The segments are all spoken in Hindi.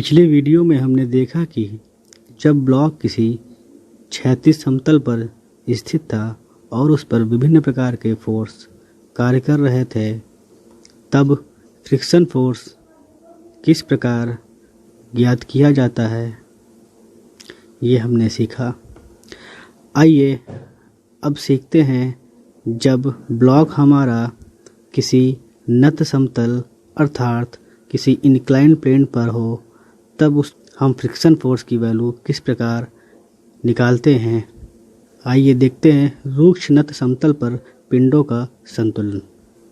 पिछले वीडियो में हमने देखा कि जब ब्लॉक किसी क्षैतिज समतल पर स्थित था और उस पर विभिन्न प्रकार के फोर्स कार्य कर रहे थे, तब फ्रिक्शन फोर्स किस प्रकार ज्ञात किया जाता है, ये हमने सीखा। आइए अब सीखते हैं, जब ब्लॉक हमारा किसी नत समतल अर्थात किसी इंक्लाइन प्लेन पर हो, तब हम फ्रिक्शन फोर्स की वैल्यू किस प्रकार निकालते हैं। आइए देखते हैं रूक्ष नत समतल पर पिंडों का संतुलन।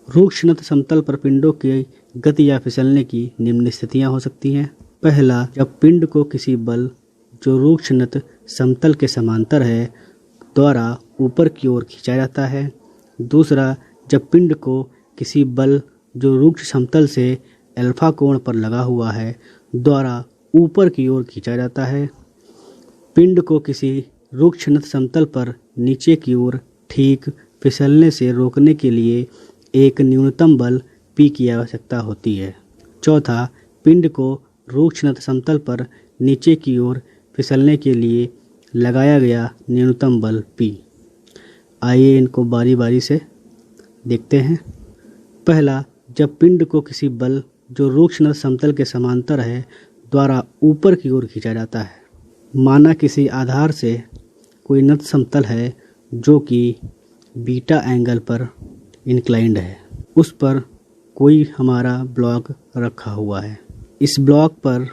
रूक्ष नत समतल पर पिंडों की गति या फिसलने की निम्न स्थितियां हो सकती हैं। पहला, जब पिंड को किसी बल जो रूक्ष नत समतल के समांतर है द्वारा ऊपर की ओर खींचा जाता है। दूसरा, जब पिंड को किसी बल जो रूक्ष समतल से अल्फा कोण पर लगा हुआ है द्वारा ऊपर की ओर खींचा जाता है। पिंड को किसी रूक्ष नत समतल पर नीचे की ओर ठीक फिसलने से रोकने के लिए एक न्यूनतम बल P की आवश्यकता होती है। चौथा, पिंड को रूक्ष नत समतल पर नीचे की ओर फिसलने के लिए लगाया गया न्यूनतम बल P। आइए इनको बारी बारी से देखते हैं। पहला, जब पिंड को किसी बल जो रूक्ष नत समतल के समांतर है द्वारा ऊपर की ओर खींचा जाता है। माना किसी आधार से कोई नत समतल है जो कि बीटा एंगल पर इंक्लाइंड है, उस पर कोई हमारा ब्लॉक रखा हुआ है। इस ब्लॉक पर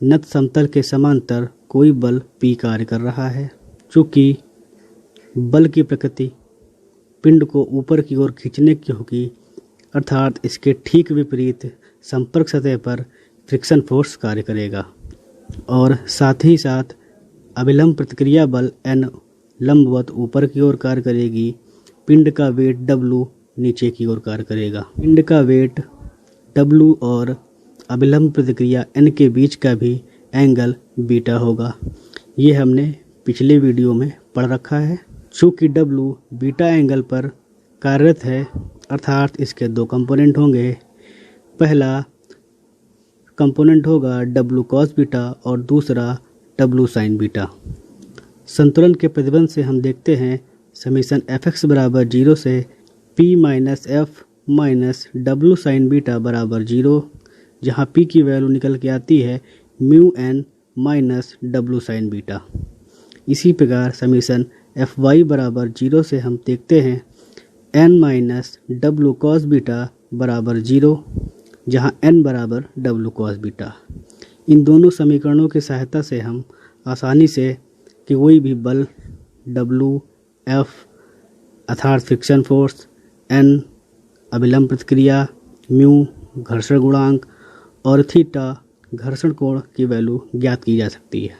नत समतल के समांतर कोई बल P कार्य कर रहा है। चूँकि बल की प्रकृति पिंड को ऊपर की ओर खींचने की होगी, अर्थात इसके ठीक विपरीत संपर्क सतह पर फ्रिक्शन फोर्स कार्य करेगा और साथ ही साथ अभिलंब प्रतिक्रिया बल N लंबवत ऊपर की ओर कार्य करेगी। पिंड का वेट W नीचे की ओर कार्य करेगा। पिंड का वेट W और अभिलंब प्रतिक्रिया N के बीच का भी एंगल बीटा होगा। ये हमने पिछले वीडियो में पढ़ रखा है। चूँकि W बीटा एंगल पर कार्यरत है, अर्थात इसके दो कंपोनेंट होंगे। पहला कंपोनेंट होगा W cos बीटा और दूसरा W sin बीटा। संतुलन के प्रतिबंध से हम देखते हैं समीशन fx बराबर 0 से P minus F minus W sin beta बराबर 0, जहाँ P की वैल्यू निकल के आती है mu n minus W sin beta. इसी प्रकार समीशन fy बराबर 0 से हम देखते हैं n minus W cos beta बराबर 0, जहाँ n बराबर W cos बीटा। इन दोनों समीकरणों की सहायता से हम आसानी से कोई भी बल W, F अर्थात फ्रिक्शन फोर्स, N अभिलंब प्रतिक्रिया, म्यू घर्षण गुणांक और थीटा घर्षण कोण की वैल्यू ज्ञात की जा सकती है।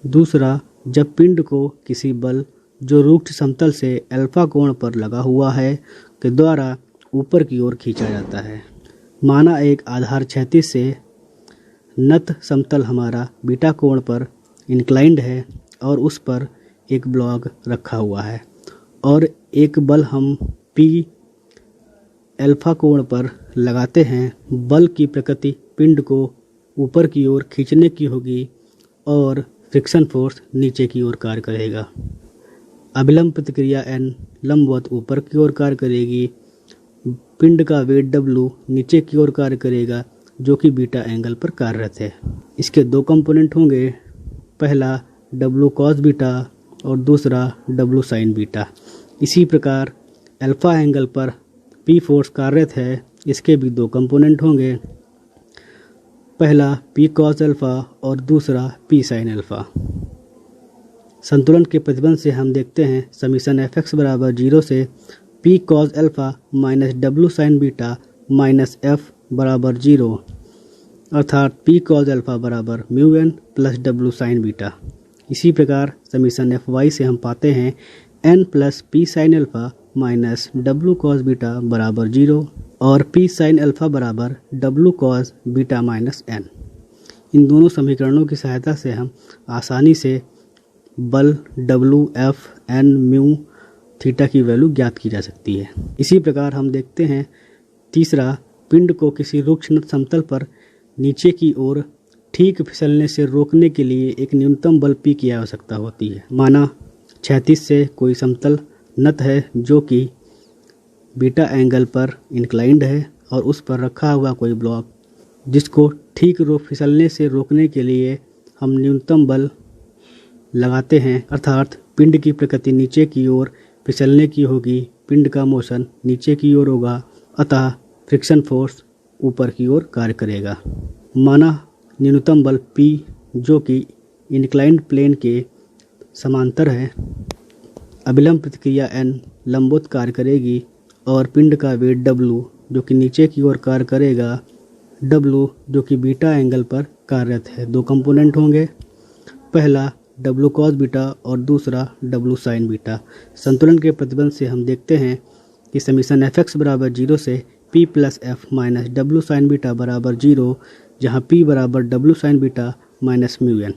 दूसरा, जब पिंड को किसी बल जो रूक्ष समतल से अल्फा कोण पर लगा हुआ है के द्वारा ऊपर की ओर खींचा जाता है। माना एक आधार क्षैतिज से नत समतल हमारा बीटा कोण पर इंक्लाइंड है और उस पर एक ब्लॉक रखा हुआ है और एक बल हम P अल्फा कोण पर लगाते हैं। बल की प्रकृति पिंड को ऊपर की ओर खींचने की होगी और फ्रिक्शन फोर्स नीचे की ओर कार्य करेगा। अभिलंब प्रतिक्रिया N लंबवत ऊपर की ओर कार्य करेगी। पिंड का वेट W नीचे की ओर कार्य करेगा, जो कि बीटा एंगल पर कार्यरत है। इसके दो कंपोनेंट होंगे, पहला W cos बीटा और दूसरा W sin बीटा। इसी प्रकार अल्फा एंगल पर P फोर्स कार्यरत है, इसके भी दो कंपोनेंट होंगे, पहला P cos अल्फा और दूसरा P sin अल्फा। संतुलन के प्रतिबंध से हम देखते हैं समीशन fx बराबर 0 से P cos alpha minus W sin beta minus F बराबर 0, अर्थात P cos अल्फा बराबर mu n plus W sin beta. इसी प्रकार समीशन fy से हम पाते हैं n plus P sin alpha minus W cos beta बराबर 0 और P sin अल्फा बराबर W cos beta minus n। इन दोनों समीकरणों की सहायता से हम आसानी से बल W, F, N, mu theta की वैल्यू ज्ञात की जा सकती है। इसी प्रकार हम देखते हैं तीसरा, पिंड को किसी रूक्ष नत समतल पर नीचे की ओर ठीक फिसलने से रोकने के लिए एक न्यूनतम बल P की आवश्यकता होती है। माना क्षैतिज से कोई समतल नत है जो कि बीटा एंगल पर इंक्लाइंड है और उस पर रखा हुआ कोई ब्लॉक जिसको ठीक फिसलने से रोकने के लिए हम न्यूनतम बल लगाते हैं, अर्थात पिंड की प्रकृति नीचे की ओर फिसलने की होगी, पिंड का मोशन नीचे की ओर होगा, अतः फ्रिक्शन फोर्स ऊपर की ओर कार्य करेगा। माना न्यूनतम बल P जो कि इंक्लाइंड प्लेन के समांतर है, अभिलंब प्रतिक्रिया N लंबवत कार्य करेगी और पिंड का वेट W जो कि नीचे की ओर कार्य करेगा, W जो कि बीटा एंगल पर कार्यरत है। दो कंपोनेंट होंगे, पहला W cos बीटा और दूसरा W sin बीटा। संतुलन के प्रतिबंध से हम देखते हैं कि समीशन fx बराबर 0 से P plus F minus W sin beta बराबर 0, जहाँ P बराबर W sin beta minus mu N.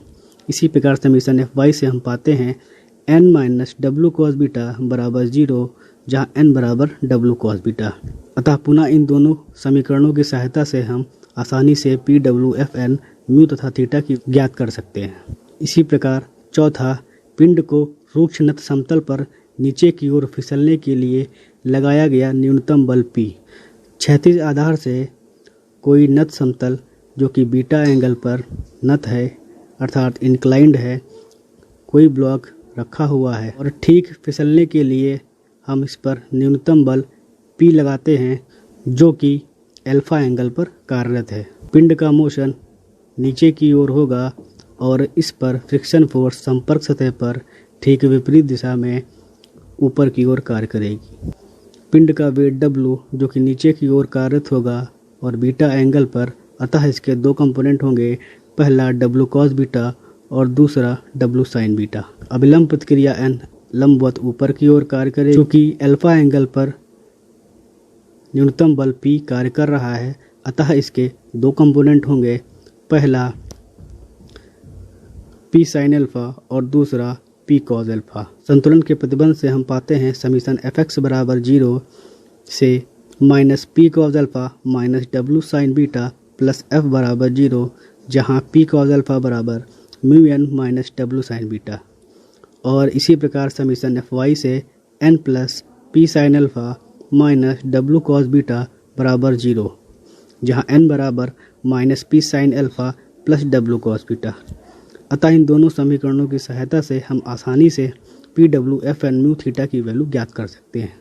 इसी प्रकार समीशन fy से हम पाते हैं n minus W cos beta बराबर 0, जहाँ n बराबर W cos बीटा। अतः पुनः इन दोनों समीकरणों की सहायता से हम आसानी से PW Fn म्यू तथा थीटा की ज्ञात कर सकते हैं। इसी प्रकार चौथा, पिंड को रुक्ष नत समतल पर नीचे की ओर फिसलने के लिए लगाया गया न्यूनतम बल P। क्षैतिज आधार से कोई नत समतल जो कि बीटा एंगल पर नत है अर्थात इंक्लाइंड है, कोई ब्लॉक रखा हुआ है और ठीक फिसलने के लिए हम इस पर न्यूनतम बल P लगाते हैं जो कि अल्फा एंगल पर कार्यरत है। पिंड का मोशन नीचे की ओर होगा और इस पर फ्रिक्शन फोर्स संपर्क सतह पर ठीक विपरीत दिशा में ऊपर की ओर कार्य करेगी। पिंड का वेट W जो कि नीचे की ओर कार्यरत होगा और बीटा एंगल पर, अतः इसके दो कंपोनेंट होंगे, पहला W cos बीटा और दूसरा W sin बीटा। अभिलंब प्रतिक्रिया N लंबवत ऊपर की ओर कार्य करे क्योंकि अल्फा एंगल पर न्यूनतम बल P कार्य कर रहा है, अतः इसके दो कंपोनेंट होंगे, पहला P sin अल्फा और दूसरा P cos अल्फा। संतुलन के प्रतिबंध से हम पाते हैं समीशन fx बराबर 0 से minus P cos alpha minus W sin beta plus f बराबर 0, जहाँ P cos अल्फा बराबर mu N minus W sin beta. और इसी प्रकार समीशन fy से n plus P sin alpha minus W cos beta बराबर 0, जहाँ n बराबर minus P sin alpha plus W cos beta. अतः इन दोनों समीकरणों की सहायता से हम आसानी से PW Fn म्यू थीटा की वैल्यू ज्ञात कर सकते हैं।